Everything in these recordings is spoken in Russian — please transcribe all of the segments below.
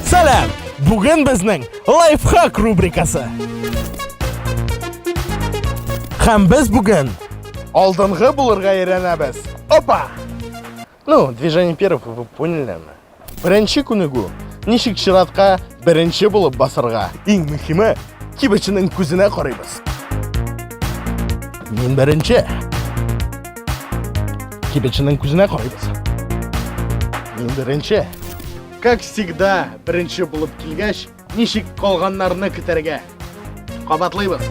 Салам! Bugun bizning Lifehack rubrikasi. Ham biz bugun oldingi bo'lirga aylanamiz. Opa! Ну, движение первых вы поняли. Birinchi kunigu nishik shiratga birinchi bo'lib basirga. Eng muhimi, kibichining ko'zina qaraymiz. Men birinchi. Kibichining ko'zina qaraymiz. Men birinchi. Как всегда, birinchi bo'lib kelgach, nishik qolganlarni kitarga qabatlaymiz.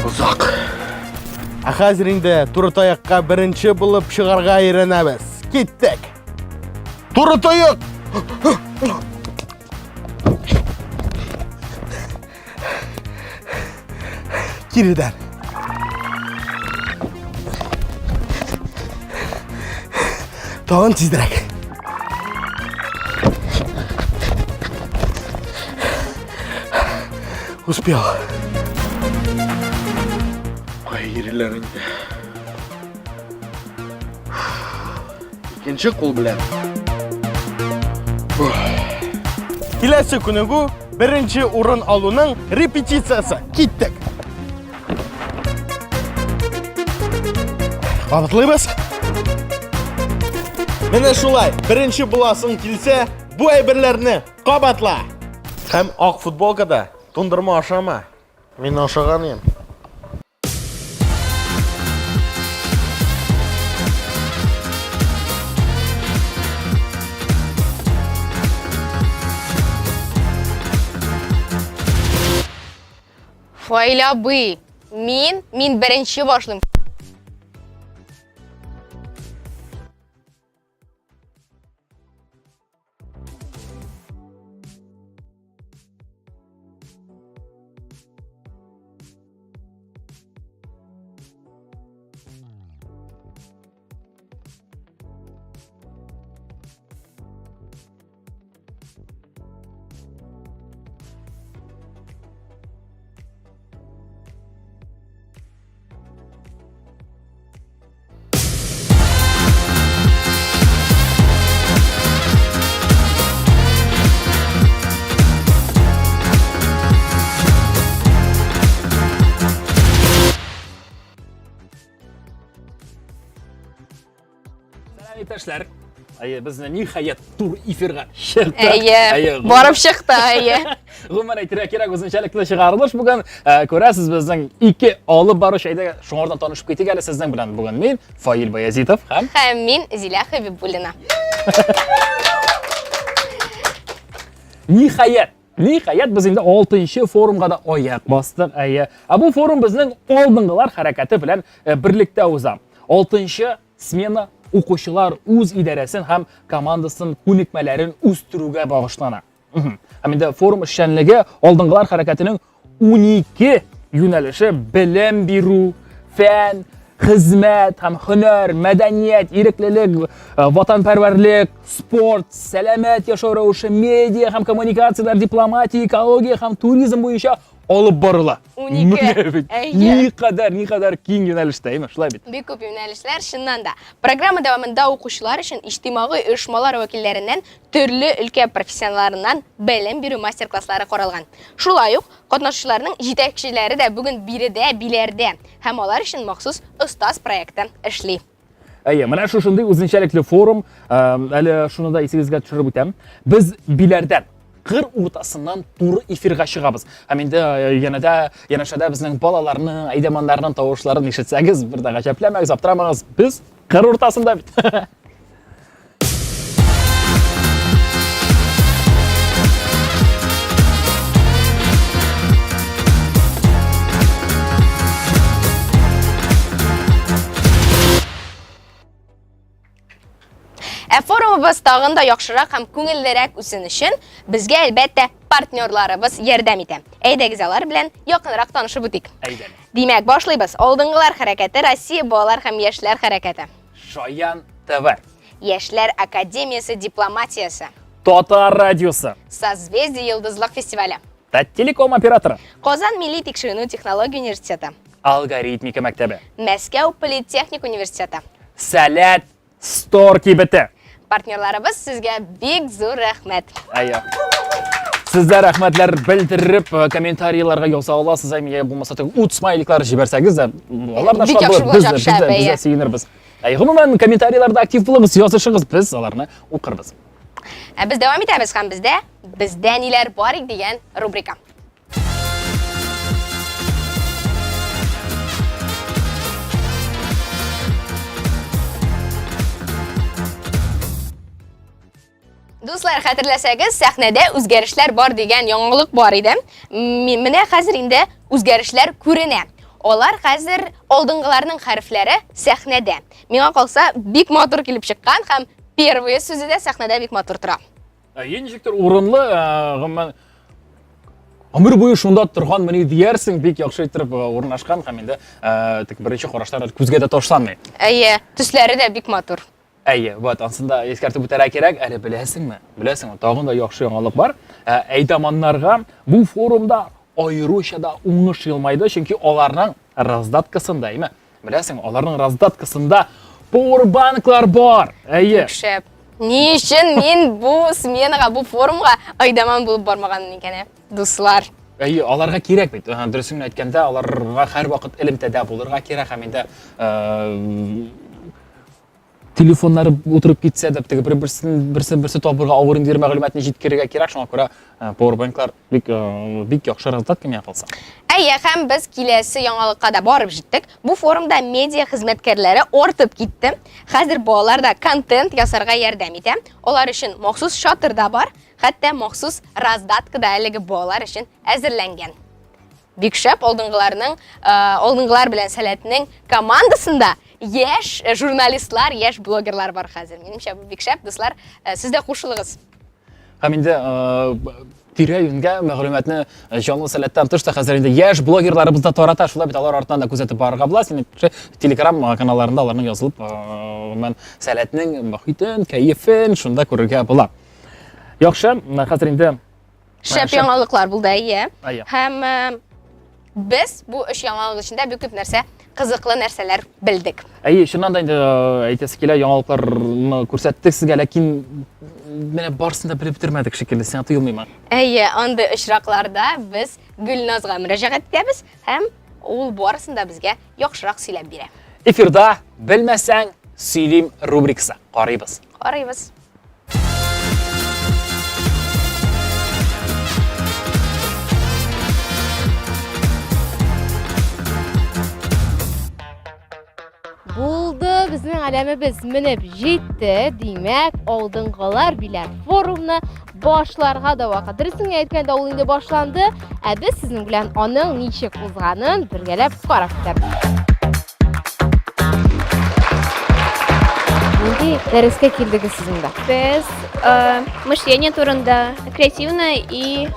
Uzoq. Hozirda turtoyoqqa birinchi bo'lib shigarga aylanamiz. Ketdik. Turtoyoq. Kiridan. Tağın tezdirek. Uspел. Hayırlarında. İkinci kol bilen. Kelasi kunigu birinchi o'rin oluvning repetitsiyasi. Ketdik. Qabatlaymiz. Mana shulay, birinchi bo'lasing kelsa, bu aybirlarni qabatla. Ham oq futbolkada to'ndirma oshama. Men oshiganim. Файлабы. Мен birinchi boshlayman. Taşlar. Bizni nihayet tur efirga chiqdi. Borib chiqdi. Umuman aytira kerak o'zinchalikli chiqarilish bugun ko'rasiz bizning ikki olib borish ayda shunlardan tanishib ketik hali sizning bilan bugun men Foil Bayazitov ham men Zila Habibulina. Nihayet biz endi 6-forumga da oyoq bosdik. Bu forum bizning oldingilar harakati bilan birlikda o'zam. 6-smena o'quvchilar o'z idorasini ham komandasin ko'nikmalarini o'stiruvga bag'ishlanadi. Hamda forum ishchanligi oldingilar harakatining 12 yo'nalishi bilim beruv, fan, xizmat, ham hunar, madaniyat, erklik, vatanparvarlik, sport, salomat yashash ravishi, media, ham kommunikatsiyalar, diplomatiya, ekologiya, ham turizm bo'yicha olib boriladi. 12. Niqadar keng yo'nalishdaymi? Shulay bit. Bek ko'p yo'nalishlar shundan da. Programma davomida o'quvchilar uchun ijtimoiy uyushmalar vakillaridan turli ülke professionallaridan bilim beruv master-klasslari qaralgan. Shulay uq qatnashchilarning yetakchilari da bugun birida bilarda ham ular uchun maxsus ustoz proyektda ishlaydi. Mana shunday o'zinchalikli forum, hali shuni da esingizga tushirib o'tam. Biz bilardan qir o'rtasidan to'g'ri efirga chiqamiz. Hamda yanashada bizning bolalarni, aydamonlarning tovushlarini eshitsangiz, bir daqiqa gapirmagiz, optiramagiz. Biz qir o'rtasida bit. Forumыбыз тагын да яхшырак һәм күңеллерәк үсен өчен безгә әлбәттә партнерларыбыз ярдәм итә. Әйдәгез алар белән якынрак танышып үтик. Әйдәгез. Димәк, башлыйбыз. Алдынгылар хәрәкәте Россия балалар һәм яшьләр хәрәкәте. Шаян ТВ. Яшьләр академиясе дипломатиясе. Татар радиосы. Созвездие йылдызлык фестивале. Телеком операторы. Казан милли тикшеренү технология университеты. Алгоритмика мәктәбе. Мәскәү политехник университеты. Сәләт Стор кибете. Партнерларыбыз сезгә бик зур рәхмәт. Әйе. Сездә рәхмәтләр белдереп, комментарийларга яза аласыз, әмия булмаса ут смайликлар җибәрсәгез, алар да Бик яхшы булачак, шәп, әйе. Без сөенербез. Гомумән комментарийларда актив булыгыз, язышыгыз, без аларны укырбыз. Без дәвам итәбез һәм бездә ниләр бар ик дигән рубрика. Дуслар, хәтерләсәгез, сәхнәдә үзгәрешләр бар дигән яңалык бар иде. Менә хәзер инде үзгәрешләр күренә. Алар хәзер алдынгыларның хәрефләре сәхнәдә. Миңа калса, бик матур килеп чыккан һәм первые сүзе дә сәхнәдә бик матур тора. Ничектер урынлы, гомумән ömür буе шунда торган менә диярсең, бик яхшы итеп урнашкан һәм инде тик беренче караштан күзгә дә ташланмый. Әйе, төсләре дә бик матур. Әйе, вот ансында ескәртеп үтәргә кирәк, әле беләсеңме? Беләсеңме? Тагын да яхшы яңалык бар. Әйдәманнарга бу форумда аеруча да уңыш елмайды, чөнки аларның раздаткасында, әйме? Беләсең, аларның раздаткасында powerbanklар бар. Әйе. Шәп. Ни өчен мин бу сменага, бу форумга айдаман булып бармаган икән, дуслар? Әйе, аларга кирәк бит. Дөресен әйткәндә, аларга һәр вакыт элемтәдә булырга кирәк һәм инде телефоннары утырып китсә дә, берсе табырга авыр инде мәгълүматны җиткерергә кирәк, шуңа күрә powerbanklар бик яхшы раздатка миңа калса. Әйе, һәм без киләсе яңалыкка да барып җиттек. Бу форумда медиа хезмәткәрләре артып китте. Хәзер балалар да контент ясарга ярдәм итә. Алар өчен махсус шатыр да бар, хәтта махсус раздатка да әлеге балалар өчен әзерләнгән. Бик шәп алдынгылар белән Сәләтнең командасында яшь журналистлар, яшь блогерлар бар хәзер. Минемчә, бу бик шәп, дуслар, сез дә кушылыгыз. Һәм инде тирә-юньгә мәгълүматны җанлы Сәләттән тыш та хәзер инде яшь блогерларыбыз да тарата, шулай бит алар артыннан да күзәтеп барырга була. Син Telegram каналларында аларның язылып, мен Сәләтнең мохитен, кайфен шунда күрергә була. Яхшы, хәзер инде Шәп яңалыклар булды, әйе. Әйе. Һәм без бу эш яңалык эчендә бик күп нәрсә, кызыклы нәрсәләр белдек. Әйе, шуннан да инде әйтәсе килә, яңалыкларны күрсәттек сезгә, ләкин менә барысын да белеп бетермәдек шикелле, сиңа тоелмыймы? Әйе, андый очракларда без Гөлназга мөрәҗәгать итәбез һәм ул барысын да безгә яхшырак сөйләп бирә. Эфирда белмәсәң сөйлим рубрикасы. Карыйбыз. Карыйбыз. Булды, безнең әлемебез менеп җитте, димәк, алдынгылар биләр форумны башларга да вакыт. Дөресен әйткәндә, ул инде башланды, ә без сезнең белән аның ничек узганын бергәләп карап китәбез. Нинди дәрескә килдегез сез монда? Без мышление турында, креативное и...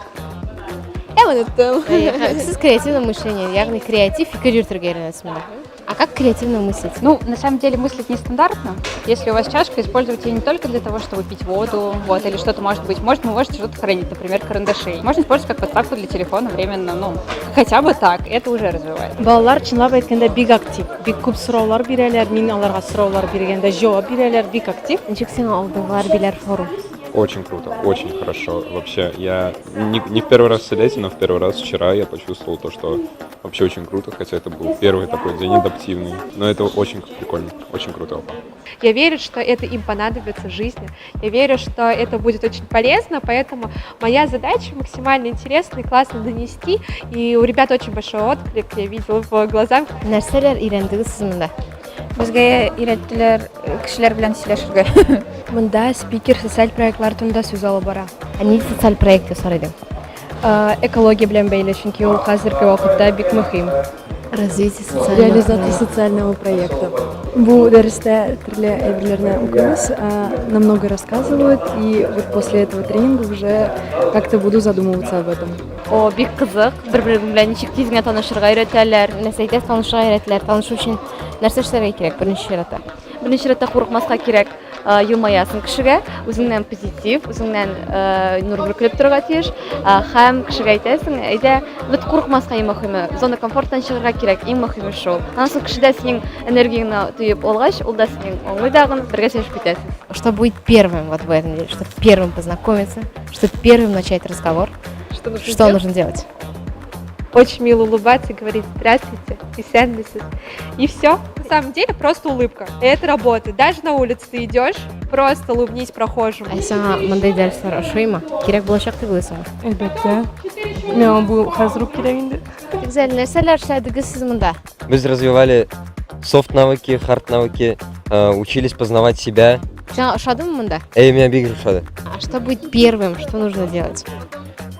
Я уныттым. Сез креативное мышление, ягъни креатив фикер йөртергә өйрәнәсез монда. А как креативно мыслить? Ну, на самом деле мыслить нестандартно. Если у вас чашка, использовать ее не только для того, чтобы пить воду, вот, или что-то может быть. Может, вы можете что-то хранить, например, карандаши. Можно использовать как подставку для телефона временно, ну, хотя бы так, это уже развивает. Балалар чынлап әйткәндә бик актив. Бик күп сораулар бирәләр, мин аларга сораулар биргәндә җавап бирәләр, бик актив. Ничек сиңа алдынгылар биләр форум? Очень круто, очень хорошо. Вообще, я не в первый раз в Сәләте, но в первый раз вчера я почувствовал то, что вообще очень круто, хотя это был первый такой день адаптивный. Но это очень прикольно, очень круто. Я верю, что это им понадобится в жизни. Я верю, что это будет очень полезно, поэтому моя задача максимально интересно и классно донести. И у ребят очень большой отклик, я видела в глазах. Нәрсәләр өйрәндегез сез монда? Безгә өйрәттеләр кешеләр белән сөйләшергә. Монда спикер социаль проектлар турында сүз алып бара. Нинди социаль проект ясар идең? Экология белән бәйле, чөнки ул хәзерге вакытта бик мөһим. Развитие Реализация социального проекта. Bu derste türlü evlerine okuyoruz, нам много рассказывают, и вот после этого тренинга уже как-то буду задумываться об этом. О, бик кызык. Бер-бери белән ничек тизгә танышырга өйрәтәләр, нәрсә әйтәс танышырга өйрәтәләр. Танышу өчен нәрсә эшләргә кирәк беренче чиратта? Беренче чиратта курыкмаска кирәк. Елмаясың кешегә, үзеңнән позитив, үзеңнән нур бөркелеп торырга тиеш, һәм кешегә әйтәсең, әйдә, бит курыкмаска иң мөһиме, зона комфорттан чыгарга кирәк, иң мөһиме шул. Аннан соң кешедә синең энергияңны тоеп алгач, ул да синең аңлый дагын, бергә сөйләшеп китәсез. Что будет первым вот в этом деле? Что первым познакомиться? Что первым начать разговор? Что нужно делать? Очень мило улыбаться, говорить здравствуйте и сендесис. И все. На самом деле просто улыбка. И это работает. Даже на улице ты идешь, просто улыбнись прохожему. Саңа мындай дәресләр ошыймы? Кирәк булачак дип уйлыйсыңмы? Әлбәттә. Миңа бу хәзер үк кирәк инде. Гүзәл, нәрсәләр эшләдегез сез монда? Мы развивали софт-навыки, хард-навыки, учились познавать себя. Сиңа ошадымы монда? Меня бик ошады. А что будет первым, что нужно делать?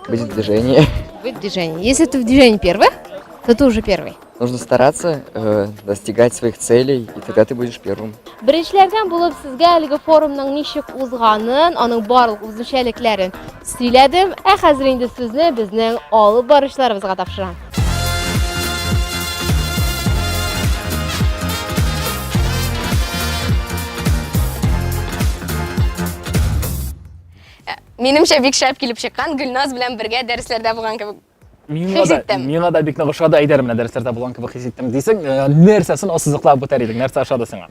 Быть в движении. Быть в движении. Если ты в движении первый, то ты уже первый. Нужно стараться достигать своих целей, и тогда ты будешь первым. Беренчеләрдән булып сезгә әлеге форумның ничек узганын, аның барлык үзенчәлекләрен сөйләдем. Хәзер инде сүзне безнең алып баручыларыбызга тапшырам. Менимчә бик шәп килеп чыккан, Гөлназ белән бергә дәресләрдә булган кебек. Миңа да бик нык ошады, әйдәр менә дәресләрдә булган кебек хис иттем дисең, нәрсәсен ассызыклап бетәр идең, нәрсә ошады сиңа?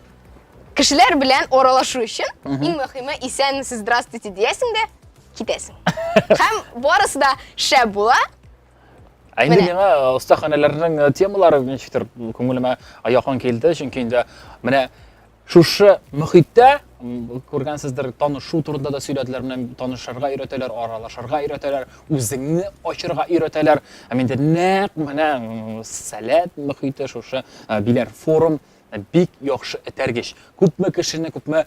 Кешеләр белән аралашу өчен иң мөһиме исәнмесез, здравствуйте диясең дә китәсең. Һәм барысы да шәп була. Инде миңа остаханәләрнең темалары ничектер күңелемә якын килде, чөнки инде менә шушы мөхиттә күргәнсездер, танышу турында да сөйләделәр, менә танышырга өйрәтәләр, аралашырга өйрәтәләр, үзеңне ачырга өйрәтәләр. Инде нәкъ менә сәләт мөхите шушы биләр форум бик яхшы этәргеч. Күпме кешене, күпме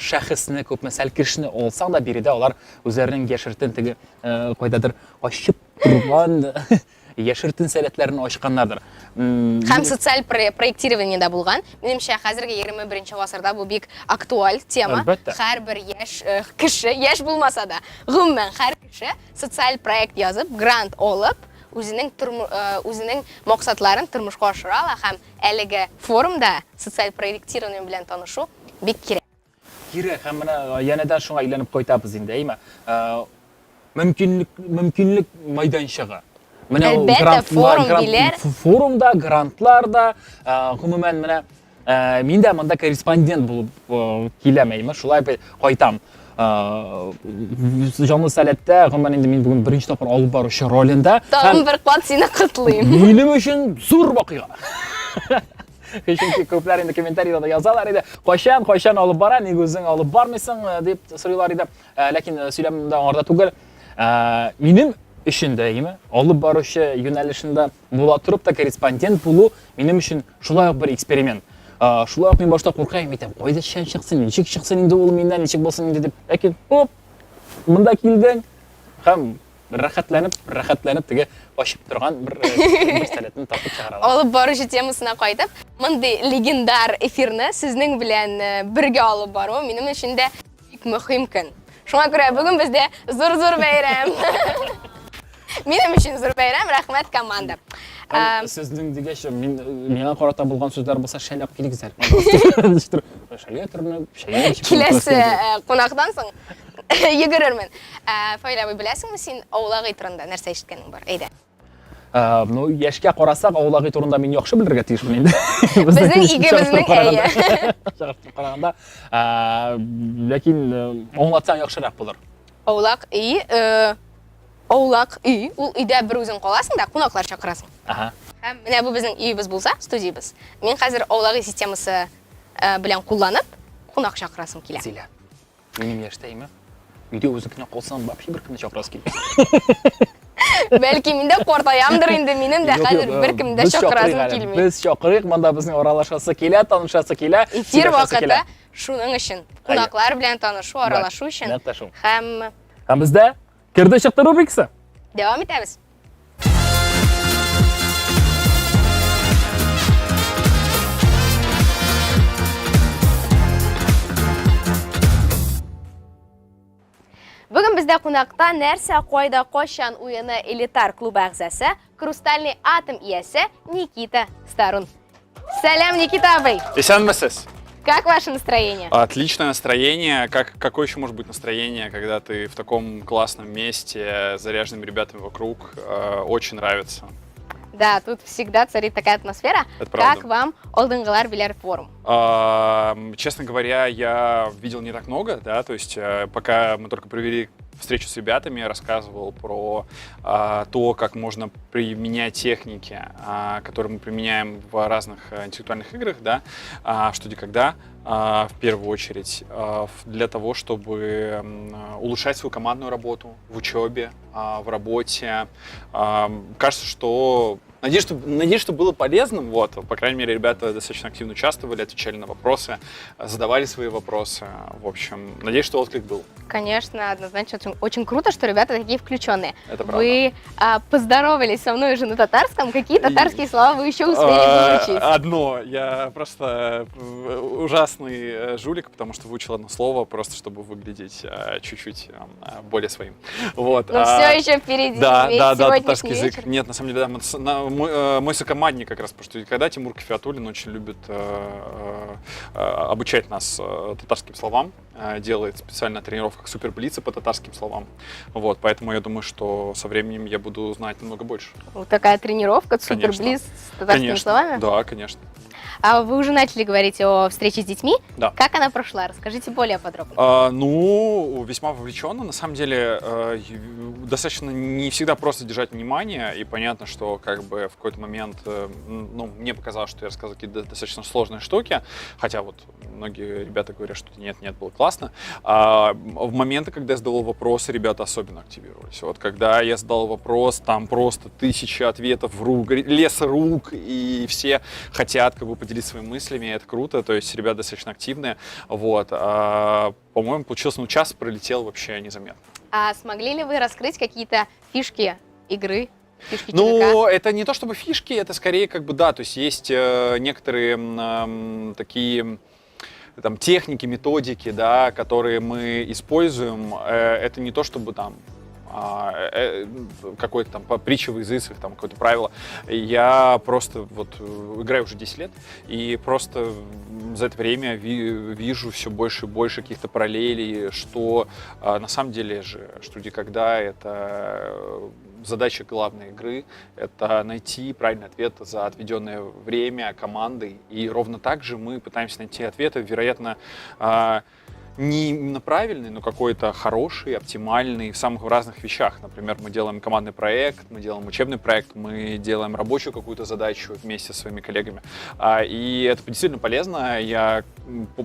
шәхесне, күпме сәлкешне алсаң да биредә алар үзләренең яшертен теге кайдадыр ачып торган яшертен сәләтләрен ачканнардыр. Һәм социаль проектирование да булган. Минемчә, хәзерге 21 гасырда бу бик актуаль тема. Һәрбер яшь кеше, яшь булмаса да, гомумән һәр кеше социаль проект язып, грант алып, үзенең максатларын тормышка ашыра ала һәм әлеге форумда социаль проектирование белән танышу бик кирәк. Кирәк, һәм менә янәдә шуңа әйләнеп кайтабыз инде, әйме? Мөмкинлек майданчыгы. Әлбәттә, форум билер. Форумда, грантларда, гомумән менә мин дә монда корреспондент булып киләм, шулай кайтам. Җанлы сәләттә, гомумән инде мин бүген беренче тапкыр алып баручы ролендә. Тагын бер кат сине котлыйм. Минем өчен зур вакыйга. Чөнки күпләр инде комментарийларда язалар иде, кайчан алып бара, ник үзең алып бармыйсың дип сорыйлар иде. Ләкин сөйләмдә аңарда түгел. Минем өчен дә, алып баручы юнәлешендә була турып та корреспондент булу минем өчен шулай ук бер эксперимент. Шулай ук мин башта куркам, әйтәм, кайда чыксын, ничек чыксын инде ул миннән, ничек булсын инде дип. Ләкин оп, монда килдең һәм рәхәтләнеп теге ачып торган бер сәләтне тапып чыгаралар. Алып баручы темасына кайтып, мондый легендар эфирне сезнең белән бергә алып бару минем өчен дә бик мөһим көн. Шуңа күрә бүген бездә зур бәйрәм. Минем өчен зур бәйрәм, рәхмәт команда. Сезнең дигәч, миңа карата булган сүзләр булса шәләп килегезәр. Киләсе кунактан соң йөгерермен. Файла, беләсеңме син аулагы турында нәрсә ишеткәнең бар? Әйдә. Ну, яшькә карасак, аулагы турында мин яхшы белергә тиешмен инде. Безнең игебезнең әйе. Чыгып караганда, ләкин аңлатсаң яхшырак булыр. Аулак үй, ул өйдә бер үзең каласың да, кунаклар чакырасың. Һәм менә бу безнең өебез булса, студиябыз. Мин хәзер аулагы системасы белән кулланып, кунак чакырасым килә. Зилә. Минем яшьтәйме? Өйдә үзеңне калсаң, вообще беркемне чакырасың килми. Бәлки мин дә картаямдыр инде, минем дә хәзер беркемне дә чакырасым килми. Без чакырыйк, монда безнең аралашасы килә, танышасы килә. Эфир вакыты шуның өчен, кунаклар белән танышу, аралашу өчен. Һәм бездә Кирде чыкты рубрикасы. Дәвам итәбез. Бүгін бізде қонақта нәрсе қойда қошан ойыны элитар клуб ағзасы, Хрустальный атом иесі Никита Старун. Салям, Никита абай. Исәнмесез? Как ваше настроение? Отличное настроение. Какое еще может быть настроение, когда ты в таком классном месте, с заряженными ребятами вокруг? Очень нравится. Да, тут всегда царит такая атмосфера. Это правда. Как вам Олдынгылар Билер форум? Честно говоря, я видел не так много, да, то есть пока мы только провели встречу с ребятами, я рассказывал про то, как можно применять техники, которые мы применяем в разных интеллектуальных играх, да, что где когда, в первую очередь, для того, чтобы улучшать свою командную работу в учебе, в работе. Кажется, что... Надеюсь, что было полезным. Вот, по крайней мере, ребята достаточно активно участвовали, отвечали на вопросы, задавали свои вопросы. В общем, надеюсь, что отклик был. Конечно, однозначно. Очень круто, что ребята такие включенные. Это правда. Вы поздоровались со мной уже на татарском. Какие татарские слова вы еще успели выучить? Одно. Я просто ужасный жулик, потому что выучил одно слово, просто чтобы выглядеть чуть-чуть более своим. Вот. Но все еще впереди. Да, татарский язык. Нет, на самом деле, да, мой сокомандник как раз, потому что когда Тимур Кафиатуллин очень любит обучать нас татарским словам, делает специально тренировки суперблица по татарским словам. Вот, поэтому я думаю, что со временем я буду знать намного больше. Вот такая тренировка, суперблиц с татарскими словами? Да, конечно. А вы уже начали говорить о встрече с детьми. Да. Как она прошла? Расскажите более подробно. Весьма вовлеченно. На самом деле, достаточно не всегда просто держать внимание. И понятно, что как бы в какой-то момент, мне показалось, что я рассказывал какие-то достаточно сложные штуки. Хотя вот многие ребята говорят, что нет, было классно. В моменты, когда я задавал вопросы, ребята особенно активировались. Вот когда я задал вопрос, там просто 1000 ответов в рук, лес рук, и все хотят как бы поделиться своими мыслями, это круто, то есть ребята достаточно активные, вот, по-моему, получилось, час пролетел вообще незаметно. А смогли ли вы раскрыть какие-то фишки игры? Фишки ЧВК? Это не то чтобы фишки, это скорее как бы, да, то есть есть некоторые такие там техники, методики, да, которые мы используем, это не то чтобы там какой-то там притча в языцах, там какое-то правило. Я просто вот играю уже 10 лет, и просто за это время вижу все больше и больше каких-то параллелей, что на самом деле же, что где когда это задача главной игры — это найти правильный ответ за отведенное время командой, и ровно так же мы пытаемся найти ответы, вероятно, не именно правильный, но какой-то хороший, оптимальный в самых разных вещах. Например, мы делаем командный проект, мы делаем учебный проект, мы делаем рабочую какую-то задачу вместе со своими коллегами. И это действительно полезно. Я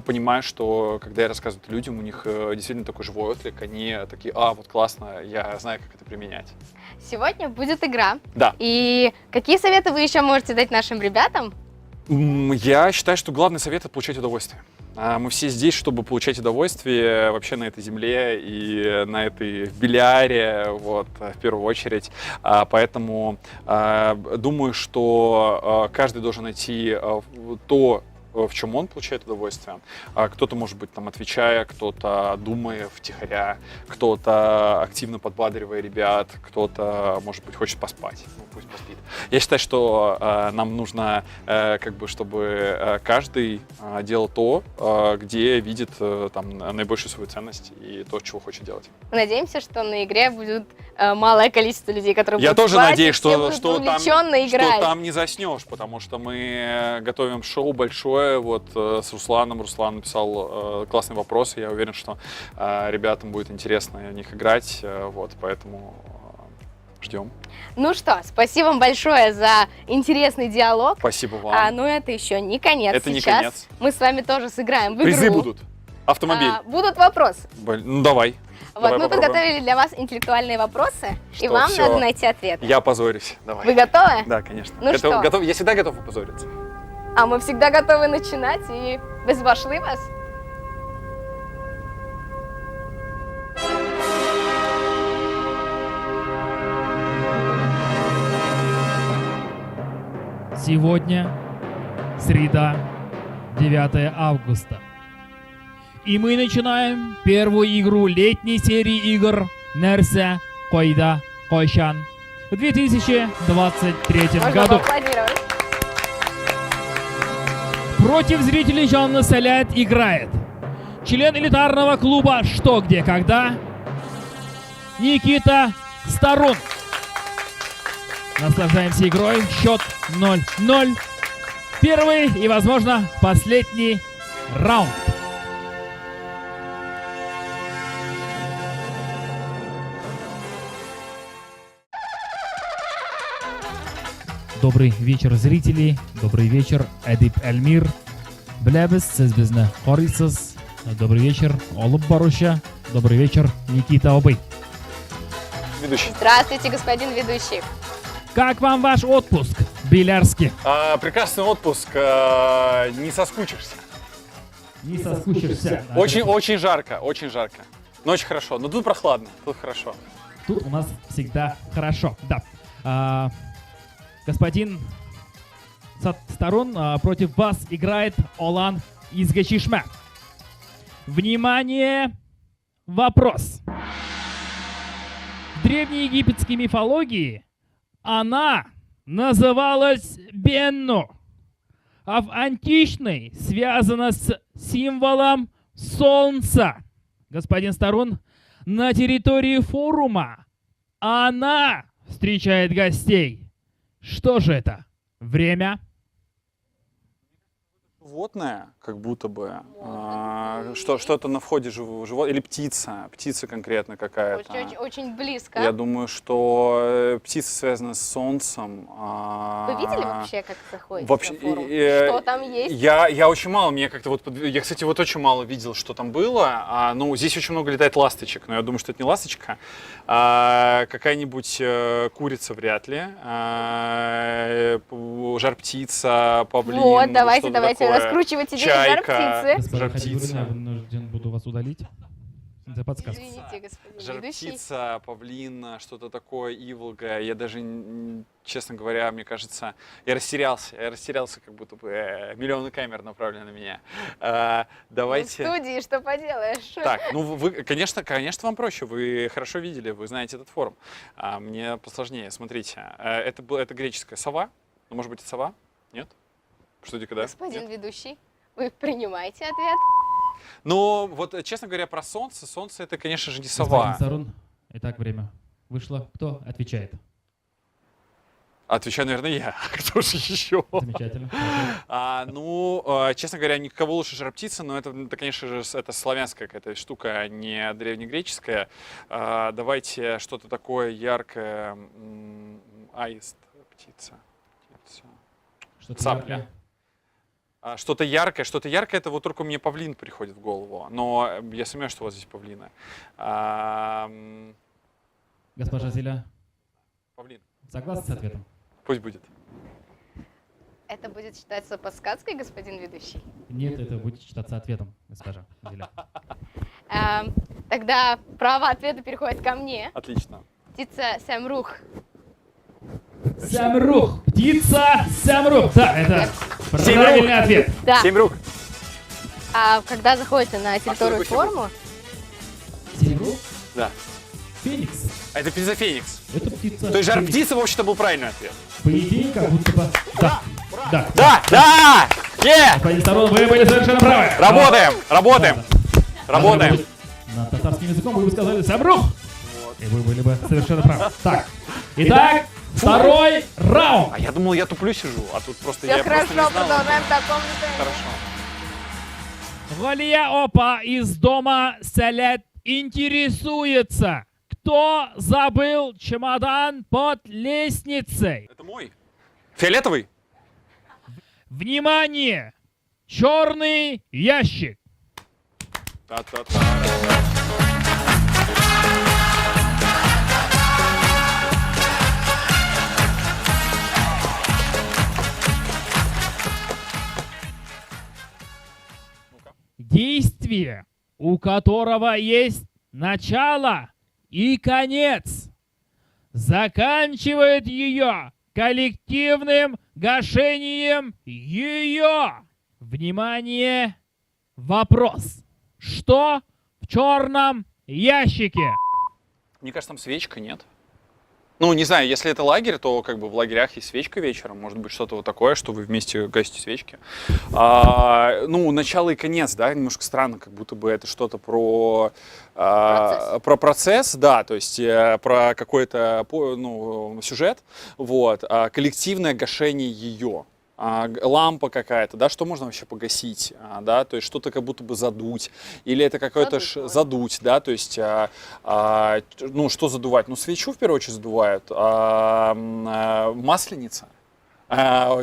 понимаю, что когда я рассказываю это людям, у них действительно такой живой отклик. Они такие: вот классно, я знаю, как это применять. Сегодня будет игра. Да. И какие советы вы еще можете дать нашим ребятам? Я считаю, что главный совет — это получать удовольствие. Мы все здесь, чтобы получать удовольствие вообще на этой земле и на этой бильяре, вот, в первую очередь. Поэтому думаю, что каждый должен найти то, в чем он получает удовольствие. Кто-то, может быть, там отвечая, кто-то думая втихаря, кто-то активно подбадривая ребят, кто-то, может быть, хочет поспать. Пусть поспит. Я считаю, что нам нужно, как бы, чтобы каждый делал то, где видит там наибольшую свою ценность и то, чего хочет делать. Надеемся, что на игре будет малое количество людей, которые Я будут тоже спать, надеюсь, что там не заснешь, потому что мы готовим шоу большое. Вот с Русланом. Руслан написал классные вопросы. Я уверен, что ребятам будет интересно в них играть. Вот, поэтому ждем. Ну что, спасибо вам большое за интересный диалог. Спасибо вам. Но это еще не конец. Это Сейчас не конец. мы с вами тоже сыграем в игру. Призы будут. Автомобиль. Будут вопросы. Ну давай. Вот Давай мы попробуем. подготовили для вас интеллектуальные вопросы, и Что, вам всё. надо найти ответ. Я опозорюсь. Давай. Вы готовы? Да, конечно. Ну что? Я всегда готов опозориться. А мы всегда готовы начинать, и без башлы вас. Сегодня среда, 9 августа. И мы начинаем первую игру летней серии игр Нерсе Койда Койшан в 2023 Можно году. поаплодировать. Против зрителей Жанна Салят играет член элитарного клуба «Что, где, когда» Никита Старун. Наслаждаемся игрой. Счет 0-0. Первый и, возможно, последний раунд. Добрый вечер, зрители. Добрый вечер, Эдип Эльмир. Біләбіз, сіз бізні қарайсыз. Добрый вечер, Олып Баруша. Добрый вечер, Никита Обый. Ведущий. Здравствуйте, господин ведущий. Как вам ваш отпуск, Белярский? Прекрасный отпуск, не соскучишься. Не соскучишься. Очень жарко, очень жарко. Но очень хорошо, но тут прохладно, тут хорошо. Тут у нас всегда хорошо, да. Господин Старун, против вас играет Олан из Гачишме. Внимание! Вопрос. В древнеегипетской мифологии она называлась Бенну, а в античной связана с символом солнца. Господин Старун, на территории форума она встречает гостей. Что же это? Время. Животное, как будто бы, что-то на входе живот, или птица конкретно какая-то. Очень близко. Я думаю, что птица связана с солнцем. Вы видели вообще, как заходите вообще, на форум? Что там есть? Я очень мало, мне как-то вот, я, кстати, вот очень мало видел, что там было. Ну, здесь очень много летает ласточек, но я думаю, что это не ласточка. Какая-нибудь курица вряд ли. Жар-птица, павлин. Вот, давайте такое. раскручивать идею Чайка. жар-птицы. Жар-птица. Я вынужден буду вас удалить. За подсказку. Извините, господин ведущий. Жар-птица, павлин, что-то такое, иволга. Я даже, честно говоря, мне кажется, я растерялся, как будто бы миллионы камер направлены на меня. Давайте. В студии, что поделаешь? Так, ну вы, конечно, вам проще, вы хорошо видели, вы знаете этот форум. Мне посложнее, смотрите. Это греческая сова, ну, может быть, это сова? Нет? Что-то когда? Господин ведущий, вы принимаете ответ? Ну, вот, честно говоря, про солнце. Солнце — это, конечно же, не сова. Старун. Итак, время вышло. Кто отвечает? Отвечаю, наверное, я. Кто же еще? Замечательно. Честно говоря, никого лучше жар-птица, но это, конечно же, это славянская какая-то штука, а не древнегреческая. Давайте что-то такое яркое. Аист, птица. Что-то Цапля. яркое. Что-то яркое, это вот только мне павлин приходит в голову, но я сомневаюсь, что у вас здесь павлины. Госпожа Зиля, Павлин. согласны с ответом? Пусть будет. Это будет считаться подсказкой, господин ведущий? Нет, это будет считаться ответом, госпожа Зиля. Тогда право ответа переходит ко мне. Отлично. Птица Сямрух. Сямрух. Птица Сямрух. Да, это правильный ответ. Да. 7 рук. Когда заходите на территорию форума... Сямрух? Да. Феникс. Это птица Феникс. Это птица. То есть Феникс. жар-птица, в общем-то, был правильный ответ. По идее, как будто бы... Да. Да. Да! Господин Старун, вы были совершенно правы. Работаем. На татарским языком вы бы сказали «Сямрух». И вы были бы совершенно правы. Так. Итак, второй раунд. А я думал, я туплю сижу, а тут просто Все я хорошо, просто не знал. продолжаем в таком же темпе. Хорошо. Галия Опа из дома Салет интересуется, кто забыл чемодан под лестницей. Это мой. Фиолетовый? Внимание! Черный ящик. Та-та-та. Действие, у которого есть начало и конец, заканчивает ее коллективным гашением ее. Внимание! Вопрос. что в черном ящике? Мне кажется, там свечка, нет? Ну, не знаю, если это лагерь, то как бы в лагерях есть свечка вечером. Может быть, что-то вот такое, что вы вместе гасите свечки. Ну, начало и конец, да, немножко странно, как будто бы это что-то про процесс, да, то есть про какой-то сюжет, вот, коллективное гашение ее. Лампа какая-то, да, что можно вообще погасить, да, то есть что-то как будто бы задуть, или это какое-то задуть, да, то есть, ну, что задувать, ну, свечу в первую очередь задувают, масленица,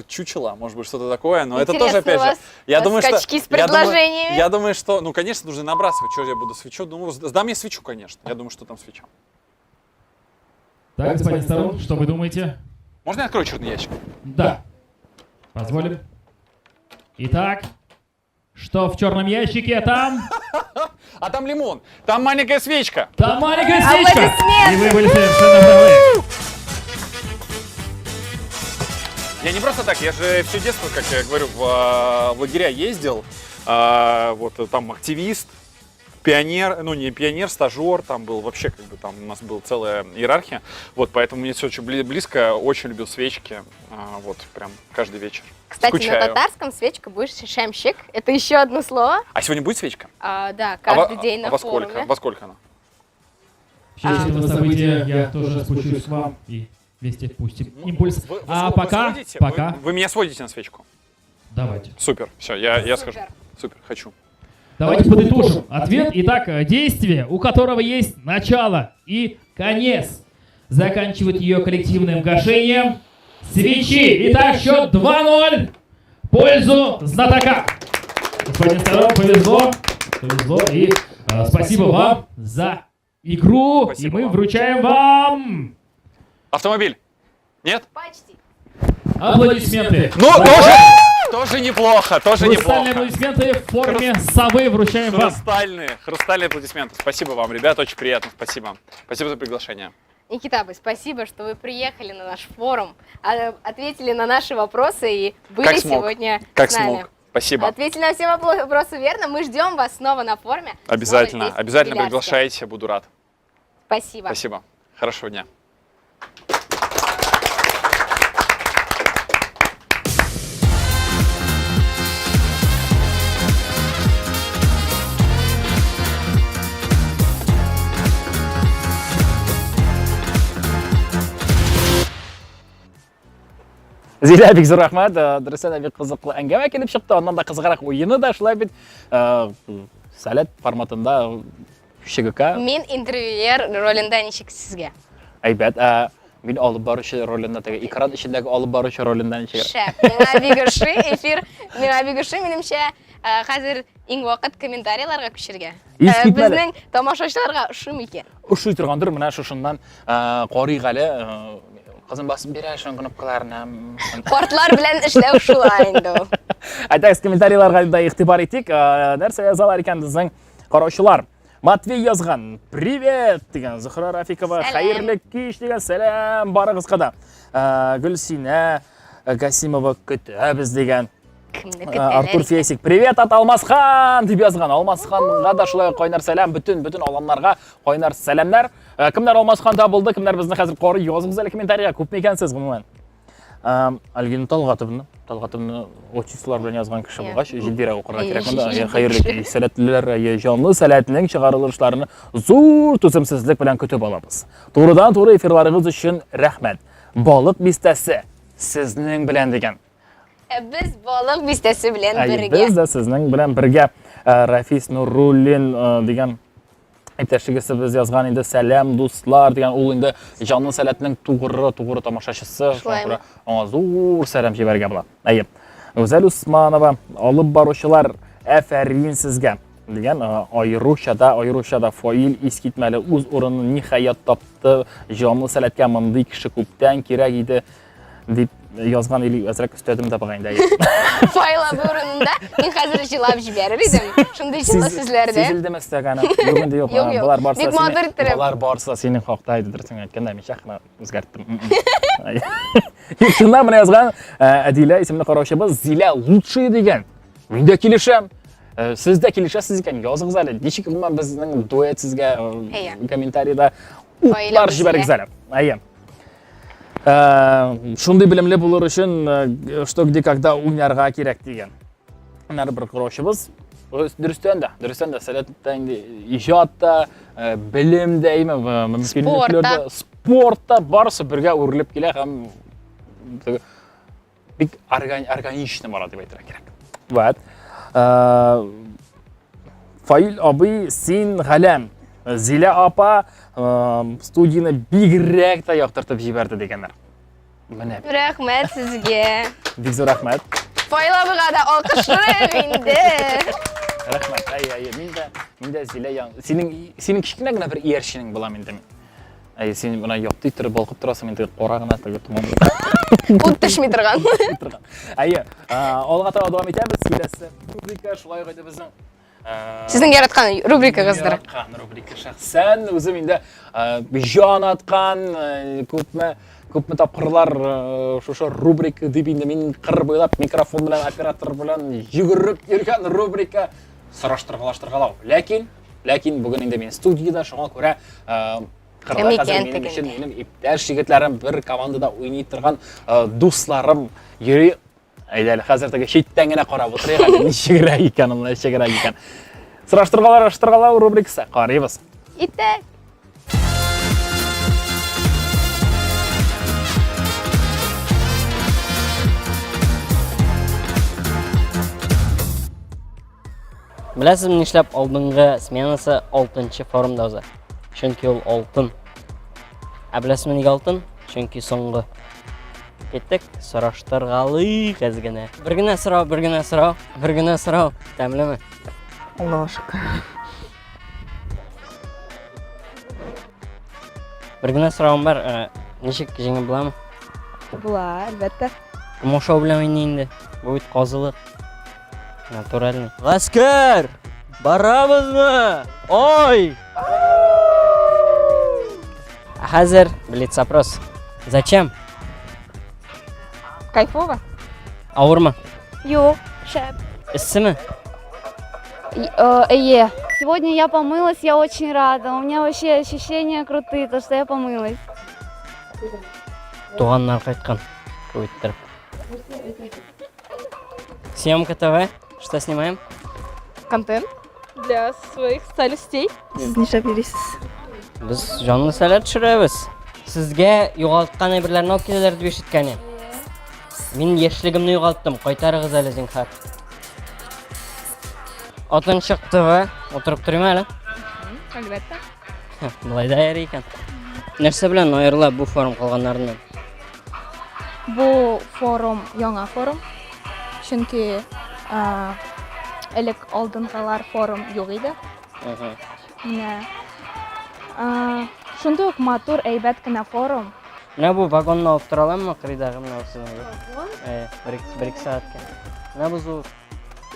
чучело, может быть, что-то такое, но интересно, это тоже, опять же, я думаю, что... с предложениями. Я думаю, что, ну, конечно, нужно набрасывать, что я буду свечу, ну, сдам я свечу, конечно, я думаю, что там свеча. Так, господин Старун, что вы думаете? Можно я открою черный ящик? Да. Позволим. Итак, что в черном ящике там? А там лимон, там маленькая свечка. Там маленькая свечка. Аплодисменты. И вы были совершенно правы. Я не просто так, я же все детство, как я говорю, в лагеря ездил, вот там активист, пионер, ну не пионер, стажер, там был вообще как бы там у нас была целая иерархия, вот поэтому мне все очень близко, очень любил свечки, вот прям каждый вечер. Кстати, Скучаю. на татарском свечка будет шемщик. Это еще одно слово. А сегодня будет свечка? Да, каждый день на во форуме. сколько? Во сколько она? В честь этого события я тоже спущусь к вам и вместе пустим импульс. А пока, сводите? пока. Вы меня сводите на свечку? Давайте. Супер, все, я скажу. Супер, хочу. Давайте подытожим ответ. Итак, действие, у которого есть начало и конец, заканчивает ее коллективным гашением свечи. Итак, счет 2-0 в пользу знатока. Господин Старун, повезло. Повезло. И спасибо вам за игру. Спасибо и мы вам. вручаем вам Автомобиль? Нет? Почти. аплодисменты. Ну, тоже неплохо, тоже Хрустальные неплохо. аплодисменты в форме совы вручаем вам. Хрустальные аплодисменты. Спасибо вам, ребята, очень приятно, спасибо. Спасибо за приглашение. Никита, спасибо, что вы приехали на наш форум, ответили на наши вопросы и были Как смог. сегодня Как с нами. смог. Спасибо. Ответили на все вопросы верно. Мы ждем вас снова на форуме. Обязательно, Снова здесь, в обязательно Белярске. приглашайте, буду рад. Спасибо. Спасибо. Хорошего дня. Зиля бик зор рахмат. Дөресен бик кызыклы әңгәмә килеп чыкты. Аннан да кызыграк уены да шулай бит сәләт форматында ШГК. Мен интервьюер ролында ничек сезгә? Әйбәт. Мин алып баручы ролында теге экран ичендәге алып баручы ролында ничек? Шәп. Миңа бик ошый эфир. Миңа бик ошый. Минемчә, хәзер иң вакыт комментарийларга күчергә. Безнең тамашачыларга ошый икән. Ошый торгандыр менә шушыннан карый әле кызым басып бирә шуның кнопкаларына. Картлар белән эшләү шулай инде ул. Айтайсыз комментарийларга да игътибар итик. Нәрсә язалар икән безнең караучылар? Матвей язган. Привет дигән. Зухра Рафикова. Хәерле кич дигән. Сәлам барыгызга да. Гөлсинә Гасимова көтәбез дигән. Артур Фесик. Привет от Алмасхан дип язган. Алмасханга да шулай кайнар сәлам. Бүтән аланнарга кайнар сәламнар. Кемнәр Алмасханда булды, кемнәр безне хәзер карый языгыз әле комментарийга. Күпме икәнсез гомумән? Алгин Талгатовны отчислар белән язган кеше булгач, җилдирәк укырга кирәк монда. Хәерле сәләтлеләр, җанлы сәләтнең чыгарылышларını зур түземсезлек белән көтеп алабыз. Турыдан-туры эфирларыгыз өчен рәхмәт. Балык бистәсе сезнең белән дигән. Без балык бистәсе белән бергә. Без дә сезнең белән бергә. Рафис Нуруллин дигән әйтәшегез без язган инде. Сәлам дуслар дигән. Ул инде җанлы сәләтнең тугры тамашачысы. Шуңа аңа зур сәлам җибәргә була. Әйе. Гүзәл Усманова алып баручылар афәрин сезгә дигән. Аеручада фаил искитмәле үз урынын ниһаят тапты. Җанлы сәләткә мондый кеше күптән кирәк иде дип язган или әзрәк өстәдем дә багайда. Файла бурында мин хәзер җилап җибәрер идем. Шундый җылы сүзләрдә. Сизелдеме стагана? Бүген дә юк. Булар барса. Бик матур иттереп. Булар барса синең хакта идер син әйткәндә мин шахна үзгәрттем. Шунда менә язган Адилә исемле караучыбыз Зилә лучший дигән. Мин дә килешәм. Siz de kelishasiz ekan, yozing'iz hali. Nechik umuman bizning duet sizga Iya. kommentariyada Oila o'tlar bizga. jibaringizlar. Ayya. Shunday bilimli bo'lar uchun что где когда o'ynarga kerak degan. Ular bir qurishimiz. Durustanda salatda endi ijodda, bilimdaymi va mumkinliklarda, sportda barisi birga urilib keladi ham bir organishni bo'ladi deb aytira kerak. Va Fail abi sen g'alam Zila opa studiyani bigrakda yoqtirib jibardi deganlar. Mana. Rahmat sizga. Big zo'r rahmat. Foylabiga da olqishlar endi. Rahmat. Minda Zila sening kichkinagina bir erishing bo'laman endi. Sen buni yoqtirib turib bo'lqib turasan, endi qorag'ina qilib tumon. O'tishmay turgan. Olg'a davom etamiz. Kelasi rubrika shulay qo'ydi bizning Sizning yaratgan rubrikangizdir. Rubrika shaxsan o'zim endi jon atgan ko'pmi topqirlar o'sha rubrika deb endi men qir bo'ylab mikrofon bilan operator bilan yugurib yurgan rubrika surashtirg'alashtirg'alav. Lekin bugun endi men studiyada shunga ko'ra mening iptash yigitlarim bir komandada o'ynay turgan do'stlarim yuri aylaylik hozirdaga chetdangina qarab o'tiraylik nechigrak ekan. Surashtirg'alav rubrikasi qaraymiz. Itak. Bilasizmi, ishlab oldingi smenasi 6-forumda o'zi. Chunki u oltin. Bilasizmi nega oltin? Chunki so'nggi. Ketdik, surashtirg'ali qazgina. Birgina so'rov. Tamlimi? Allohga shukr. Birgina so'rovim bor. Nechik jingim bilaman? Bular, albatta. Mosho bilan o'ynaydi. Bu qozilik. Naturalniy. Askar! Boramizmi? Oy! Hozir блиц-опрос. Зачем? Кайфово? Ауырма. Yo'q, shab. Issimi? Сегодня я помылась, я очень рада. У меня вообще ощущения крутые, то что я помылась. Туганнар qaytgan. Ko'ytirib. Съемка ТВ. Что снимаем? Контент для своих соцсетей. Siz nishab yurasiz? Biz jonli salat tushiramiz. Sizga yo'qotgan birlarni olib kelinglar deb eshitganim. Men yoshligimni yo'qotdim. Qaytarig'iz hali zinhar. Otin chiqdi va o'tirib turaymi hali? Albatta. Bo'lay tayyor ekan. Narsa bilan ayrilib bu forum qolganlardan? Bu forum yangi forum. Chunki ilk oldingilar forum yo'q edi. Shundoq motor aybatgina forum. Ne bu vagonni olib tura olammi? Qiridag'imni olsangiz. Bir ikki soatga. Ne bu zo'r?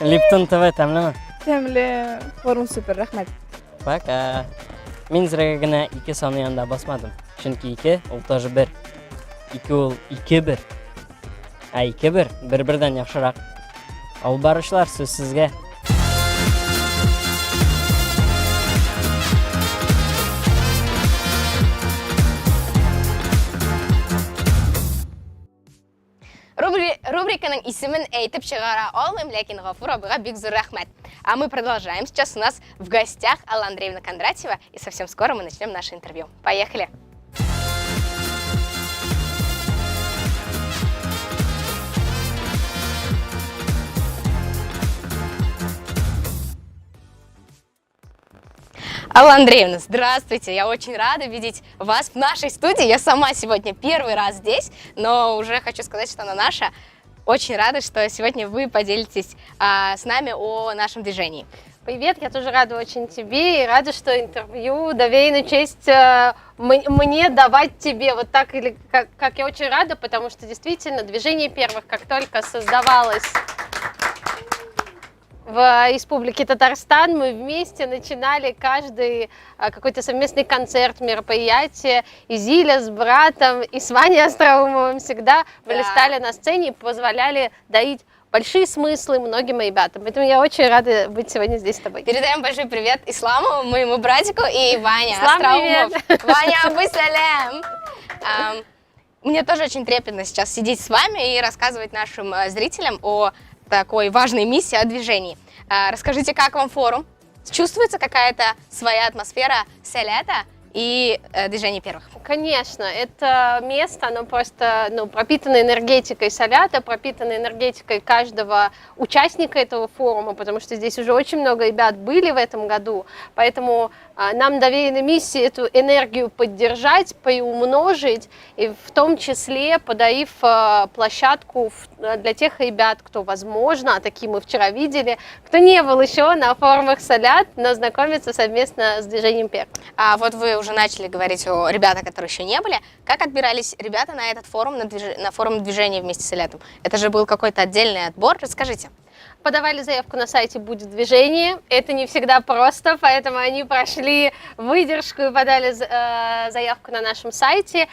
Lipton TV tamlama. Tamli, forum super, rahmat. Пока. Men ziragagina 2 soni yonida bosmadim. Chunki 2 u тоже 1. 2 ul 2-1. 2-1 bir-biridan yaxshiroq. Olib borishlar so'z sizga. Рубриканың исемен әйтеп чыгара алмыйм, ләкин Гафур абыга бик зур рәхмәт. А мы продолжаем. Сейчас у нас в гостях Алла Андреевна Кондратьева, и совсем скоро мы начнем наше интервью. Поехали! Алла Андреевна, здравствуйте! Я очень рада видеть вас в нашей студии. Я сама сегодня первый раз здесь, но уже хочу сказать, что она наша. Очень рада, что сегодня вы поделитесь с нами о нашем движении. Привет, я тоже рада очень тебе и рада, что интервью доверена честь мне давать тебе. Вот так, или как я очень рада, потому что действительно движение первых, как только создавалось в Республике Татарстан, мы вместе начинали каждый какой-то совместный концерт, мероприятие. И Зиля с братом, и с Ваней Остроумовым всегда блистали на сцене и позволяли дарить большие смыслы многим ребятам. Поэтому я очень рада быть сегодня здесь с тобой. Передаем большой привет Исламу, моему братику, и Ване Ислам, Остроумов. привет. Ваня Абусалям. Мне тоже очень трепетно сейчас сидеть с вами и рассказывать нашим зрителям о такой важной миссии, о движении. Расскажите, как вам форум? Чувствуется какая-то своя атмосфера Салята и движение первых? Конечно, это место, оно просто пропитано энергетикой Салята, пропитано энергетикой каждого участника этого форума, потому что здесь уже очень много ребят были в этом году, поэтому нам доверена миссия эту энергию поддержать, приумножить, и в том числе подарив площадку для тех ребят, кто, возможно, а такие мы вчера видели, кто не был еще на форумах Салят, но знакомиться совместно с движением первых. А вот вы уже начали говорить о ребятах, которые еще не были. Как отбирались ребята на этот форум, на форум движения вместе с Салятом? Это же был какой-то отдельный отбор, расскажите. Подавали заявку на сайте «Будет движение». Это не всегда просто, поэтому они прошли выдержку и подали заявку на нашем сайте.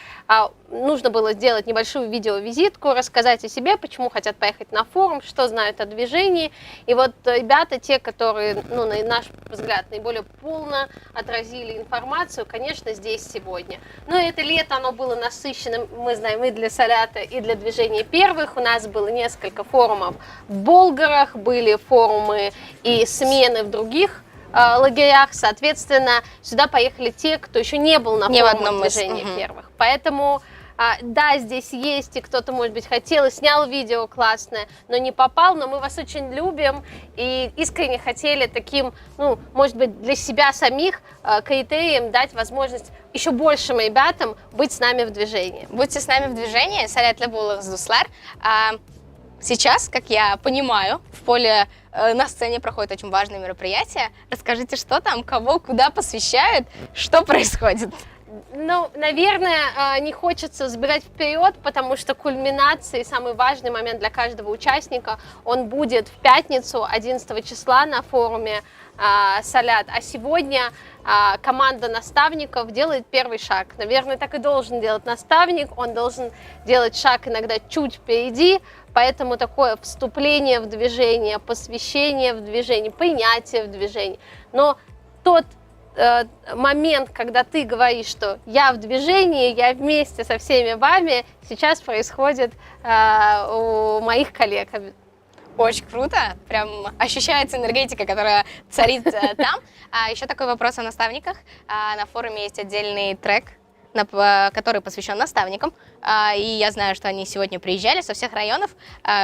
Нужно было сделать небольшую видеовизитку, рассказать о себе, почему хотят поехать на форум, что знают о движении. И вот ребята, те, которые, на наш взгляд, наиболее полно отразили информацию, конечно, здесь сегодня. Но это лето, оно было насыщенным, мы знаем, и для Салята, и для движения первых. У нас было несколько форумов в Болгарах, были форумы и смены в других лагерях, соответственно, сюда поехали те, кто еще не был на форумах движения первых. Поэтому, да, здесь есть, и кто-то, может быть, хотел и снял видео классное, но не попал, но мы вас очень любим и искренне хотели таким, может быть, для себя самих критерием дать возможность еще большим ребятам быть с нами в движении. Будьте с нами в движении, Салят Лебулах Дуслар. Сейчас, как я понимаю, в поле на сцене проходит очень важное мероприятие. Расскажите, что там, кого, куда посвящают, что происходит? Наверное, не хочется забегать вперед, потому что кульминация и самый важный момент для каждого участника, он будет в пятницу, 11 числа на форуме Салят. А сегодня команда наставников делает первый шаг. Наверное, так и должен делать наставник, он должен делать шаг иногда чуть впереди, поэтому такое вступление в движение, посвящение в движение, принятие в движение. Но тот момент, когда ты говоришь, что я в движении, я вместе со всеми вами, сейчас происходит у моих коллег. Очень круто, прям ощущается энергетика, которая царит там. Еще такой вопрос о наставниках. На форуме есть отдельный трек, который посвящен наставникам. И я знаю, что они сегодня приезжали со всех районов.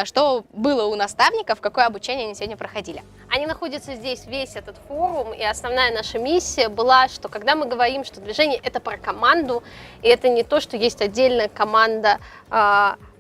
Что было у наставников, какое обучение они сегодня проходили? Они находятся здесь весь этот форум, и основная наша миссия была, что когда мы говорим, что движение — это про команду, и это не то, что есть отдельная команда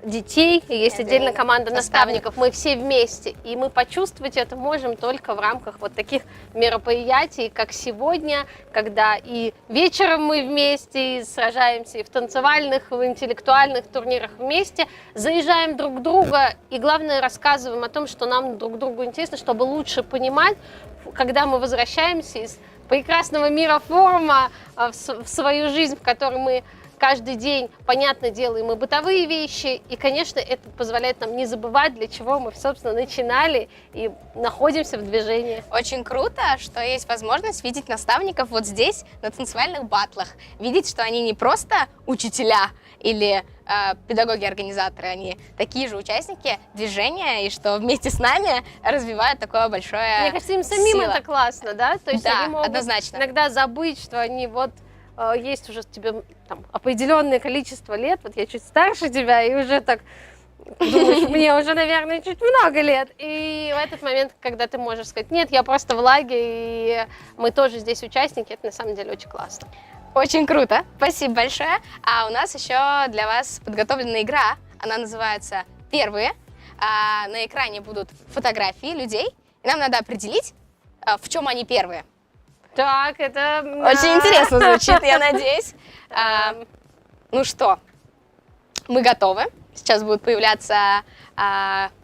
детей, и есть отдельная команда наставников, мы все вместе, и мы почувствовать это можем только в рамках вот таких мероприятий, как сегодня, когда и вечером мы вместе, и сражаемся и в танцевальных, и в интеллектуальных турнирах вместе, заезжаем друг друга, и главное, рассказываем о том, что нам друг другу интересно, чтобы лучше понимать, когда мы возвращаемся из прекрасного мира форума в свою жизнь, в которой мы каждый день, понятно, делаем и бытовые вещи, и, конечно, это позволяет нам не забывать, для чего мы, собственно, начинали и находимся в движении. Очень круто, что есть возможность видеть наставников вот здесь, на танцевальных баттлах, видеть, что они не просто учителя или педагоги-организаторы, они такие же участники движения, и что вместе с нами развивают такое большое Мне кажется, им самим сила. Это классно, да? То есть да, они могут однозначно. иногда забыть, что они есть уже тебе там определенное количество лет, вот я чуть старше тебя, и уже так думаешь, мне уже, наверное, чуть много лет. И в этот момент, когда ты можешь сказать, нет, я просто в лагере, и мы тоже здесь участники, это на самом деле очень классно. Очень круто, спасибо большое. А у нас еще для вас подготовлена игра, она называется «Первые». На экране будут фотографии людей, и нам надо определить, в чем они первые. Так, это... Очень интересно звучит, я надеюсь. Ну что, мы готовы. Сейчас будут появляться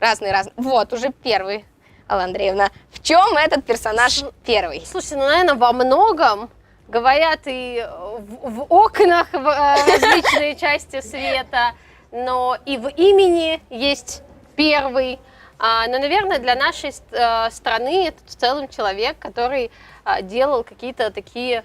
разные... Вот, уже первый, Алла Андреевна. В чем этот персонаж первый? Слушайте, наверное, во многом говорят и в окнах различные части света, но и в имени есть первый. Но, наверное, для нашей страны это в целом человек, который делал какие-то такие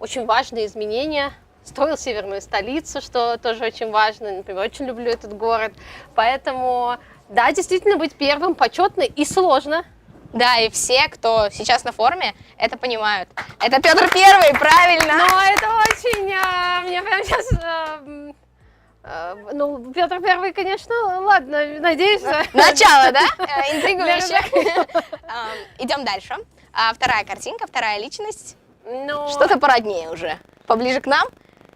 очень важные изменения, строил северную столицу, что тоже очень важно. Например, очень люблю этот город. Поэтому, да, действительно, быть первым почетно и сложно. Да, и все, кто сейчас на форуме, это понимают. Это Петр Первый, правильно? Но это очень... Мне прям сейчас... Ну, Петр Первый, конечно, ладно, надеюсь. Начало, да? Интригующе. Идем дальше. Вторая картинка, вторая личность. Что-то породнее уже. Поближе к нам.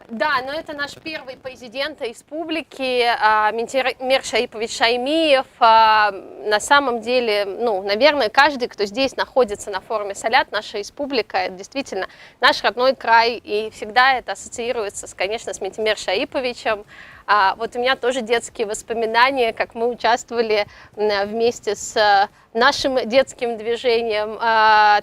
Да, но это наш первый президент республики Минтимир Шаипович Шаймиев. На самом деле, ну, наверное, каждый, кто здесь находится на форуме «Салят», наша республика, это действительно наш родной край, и всегда это ассоциируется, конечно, с Минтимир Шаиповичем. Вот у меня тоже детские воспоминания, как мы участвовали вместе с нашим детским движением,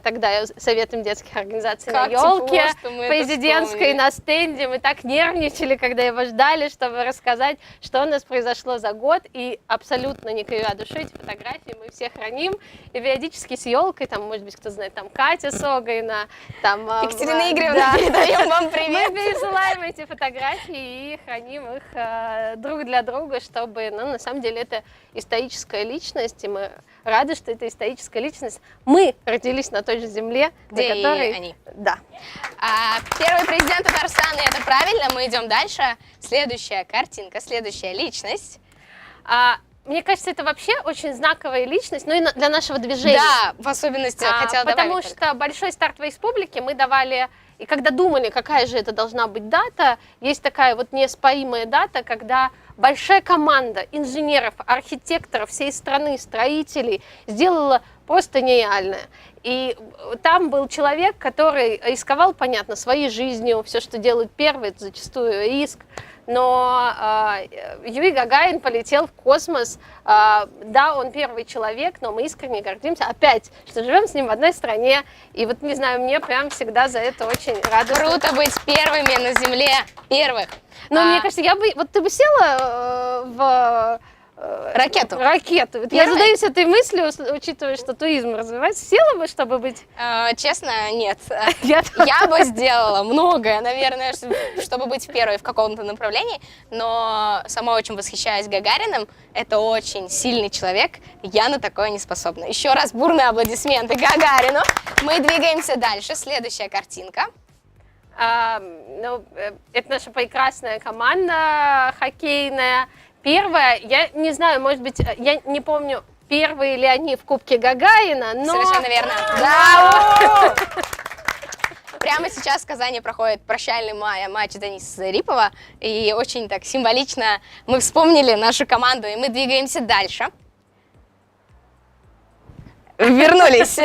тогда Советом детских организаций Как на елке тепло, что мы это президентской вспомнили. на стенде. Мы так нервничали, когда его ждали, чтобы рассказать, что у нас произошло за год. И абсолютно не кривя душой, эти фотографии мы все храним. И периодически с елкой, там, может быть, кто знает, там Катя Согайна, там... Екатерина Игоревна, передаем вам привет. Мы пересылаем эти фотографии и храним их друг для друга, чтобы, ну, на самом деле, это историческая личность, и мы рады, что это историческая личность. Мы родились на той же земле, Где на которой... и они. Да. Первый президент Татарстана, это правильно, мы идем дальше. Следующая картинка, следующая личность. Мне кажется, это вообще очень знаковая личность, ну и для нашего движения. Да, в особенности хотела добавить. Потому что большой старт в республике мы давали, и когда думали, какая же это должна быть дата, есть такая вот неоспоримая дата, когда большая команда инженеров, архитекторов всей страны, строителей сделала просто нереальное. И там был человек, который рисковал, понятно, своей жизнью, все, что делают первые, это зачастую риск. Но Юрий Гагарин полетел в космос. Да, он первый человек, но мы искренне гордимся опять, что живем с ним в одной стране. И вот, не знаю, мне прям всегда за это очень рада. Круто быть первыми на Земле, первых. Но мне кажется, вот ты бы села в... Ракету. Ракету. Вот я задаюсь этой мыслью, учитывая, что туризм развивается. Села бы, чтобы быть... Честно, нет. Я бы сделала многое, наверное, чтобы быть первой в каком-то направлении, но сама очень восхищаюсь Гагариным. Это очень сильный человек, я на такое не способна. Еще раз бурные аплодисменты Гагарину. Мы двигаемся дальше. Следующая картинка. Ну, это наша прекрасная команда хоккейная. Первая, я не знаю, может быть, я не помню, первые ли они в Кубке Гагарина, но... Совершенно верно. Да! Прямо сейчас в Казани проходит прощальный матч Дениса Зарипова, и очень так символично мы вспомнили нашу команду, и мы двигаемся дальше. Вернулись.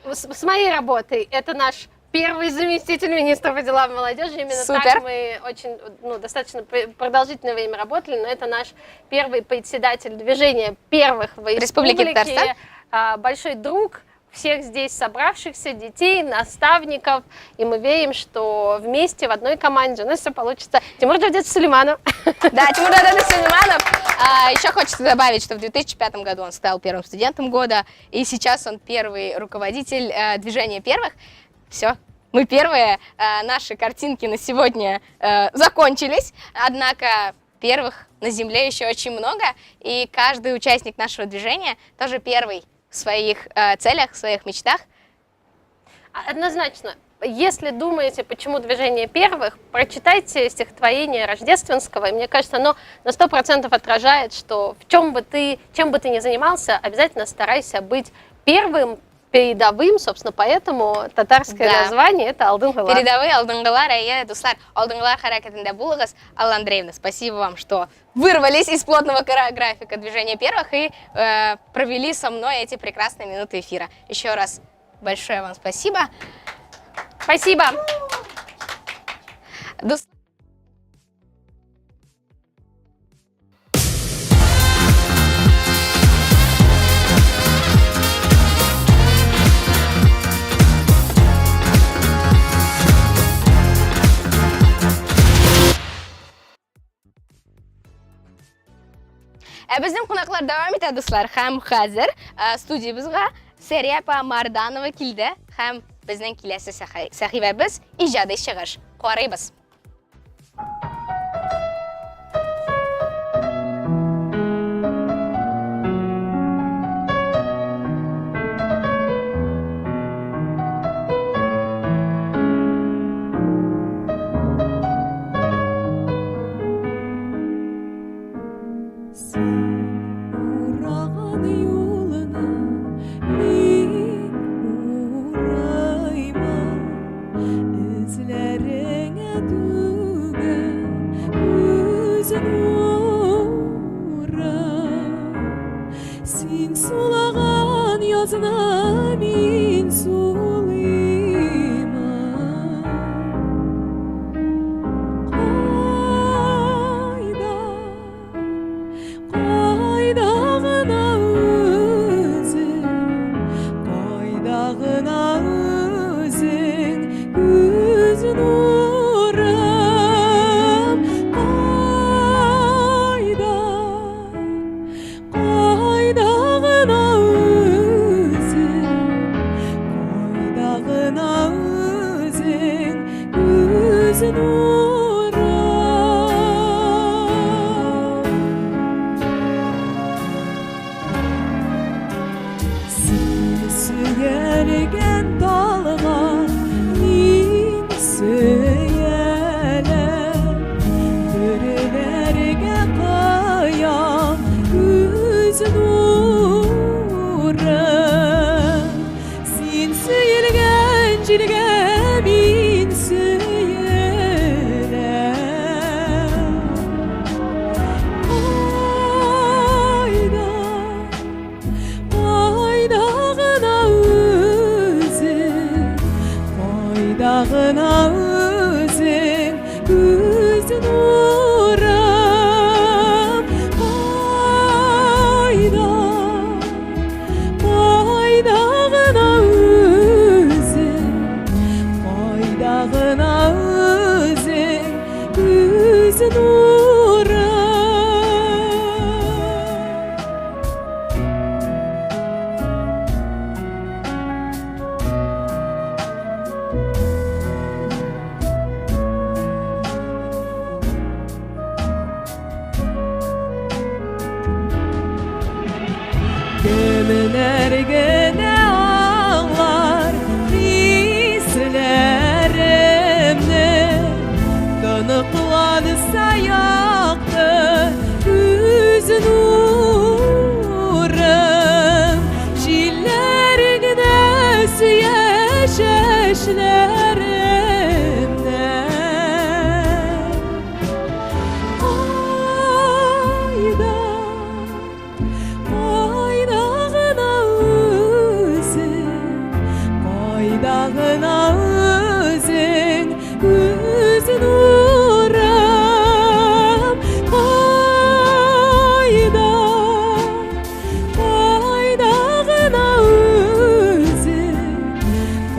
С моей работой это наш первый заместитель министра по делам молодежи. Именно Супер. так мы очень, достаточно продолжительное время работали, но это наш первый председатель движения первых в Республике Татарстан. Большой друг всех здесь собравшихся детей, наставников, и мы верим, что вместе в одной команде у нас все получится. Тимур Джавдетович Сулейманов. Да, Тимур Джавдетович Сулейманов. Еще хочется добавить, что в 2005 году он стал первым студентом года, и сейчас он первый руководитель движения первых. Все, мы первые, наши картинки на сегодня закончились, однако первых на Земле еще очень много, и каждый участник нашего движения тоже первый в своих целях, в своих мечтах. Однозначно. Если думаете, почему движение первых, прочитайте стихотворение Рождественского, и мне кажется, оно на 100% отражает, что чем бы ты ни занимался, обязательно старайся быть первым, передовым, собственно, поэтому татарское название это Алдын-Кылар. Передовые Алдын-Кылар, ая дуслар. Алдын-Кылар харакетинде булыгыз. Алла Андреевна, спасибо вам, что вырвались из плотного графика движения первых и провели со мной эти прекрасные минуты эфира. Еще раз большое вам спасибо. Спасибо. Безнең кунаклар дәвам итә, дуслар. Һәм хәзер студиябызга Сәрия апа Марданова килде. Һәм безнең киләсе сәхифәбез иҗади чыгыш. Карыйбыз. Син сулаған язына мин сулыйма. Қайда ғына өзің көз нұрым. Қайдағына өзің көз нұрым. Сені сүйелген талға мен сүйелем. Бүрілерге қоям көз нұрым. Сен сүйелген жерге мен сүйелем. Қайдағына өзің көз нұрым. Қайдағына өзің көз нұрым. Gömülergene ağlar hislerimni. Kanıklansa yaktı göz nurım. Şillerine süye şeşlerimden. Қайдағына өзің көз нұрым.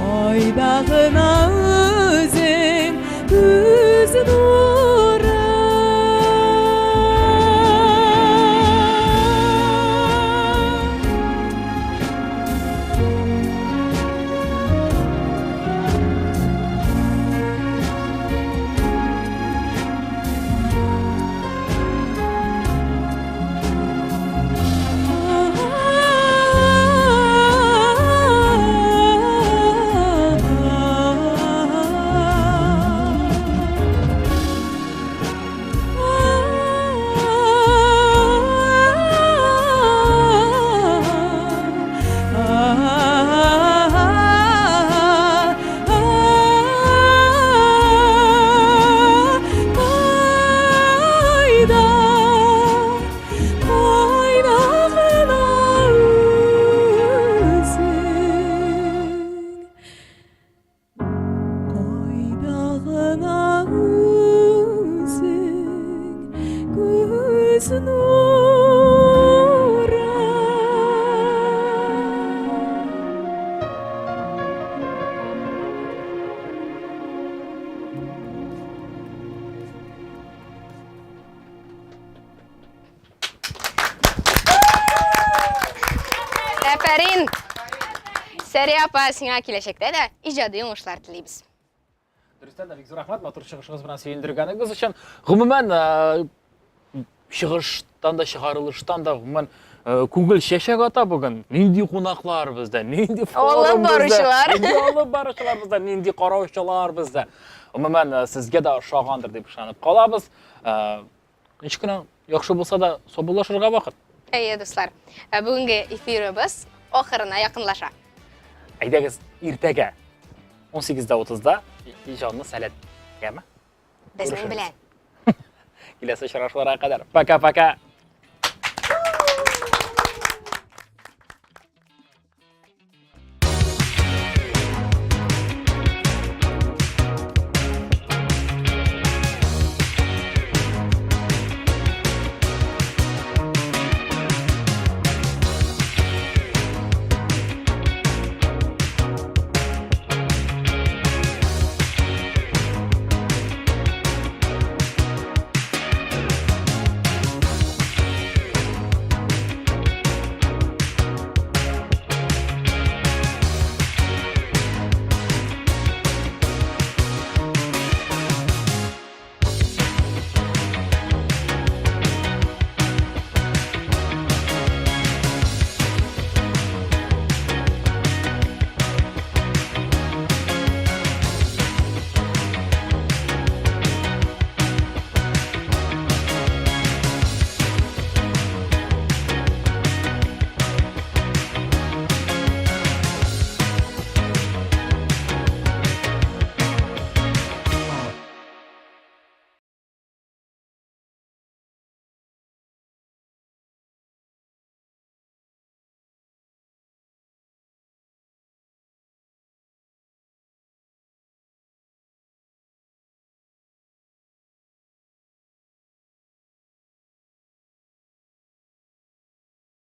Қайдағына өзің көз нұрым. Сәрин. Сәрия апа, сиңа киләчәктә дә иҗади уңышлар телибез. Дөрестән дә бик зур рәхмәт, матур чыгышыгыз белән сөендергәнегез өчен. Гомумән, чыгыштан да, чыгарылыштан да гомумән күңел чәчәк ата бүген. Нинди кунаклар бездә, нинди форум баручылар. нинди алып баручылар бездә, нинди караучылар бездә. Гомумән, сезгә дә ошагандыр дип ышанып калабыз. Ничек кенә яхшы булса да, саубуллашырга вакыт. Әйе, дуслар, бүгенге эфирыбыз ахырына якынлаша. Әйдәгез, иртәгә 18:30-да иҗанны сәләт. Яме? Безнең белән. Киләсе очрашуларга кадәр. Пока-пока.